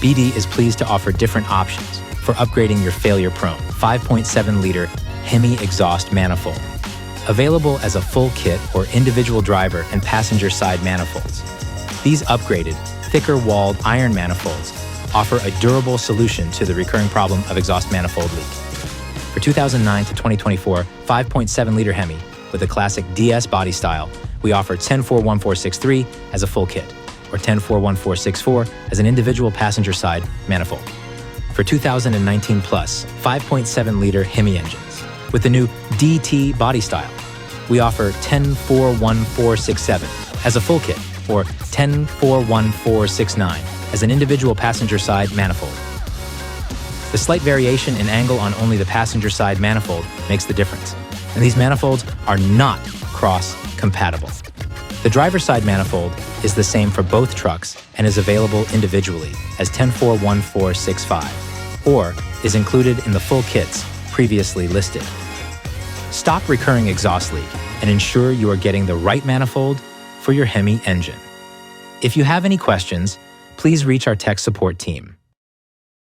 BD is pleased to offer different options for upgrading your failure-prone 5.7-liter HEMI exhaust manifold, available as a full kit or individual driver and passenger side manifolds. These upgraded, thicker-walled iron manifolds offer a durable solution to the recurring problem of exhaust manifold leak. For 2009 to 2024 5.7-liter HEMI with a classic DS body style, we offer 10-41463 as a full kit, or 10-41464 as an individual passenger side manifold. For 2019 plus 5.7-liter HEMI engines with the new DT body style, we offer 10-41467 as a full kit, or 10-41469 as an individual passenger side manifold. The slight variation in angle on only the passenger side manifold makes the difference, and these manifolds are not cross-compatible. The driver's side manifold is the same for both trucks and is available individually as 10-41465, or is included in the full kits previously listed. Stop recurring exhaust leak and ensure you are getting the right manifold for your HEMI engine. If you have any questions, please reach our tech support team.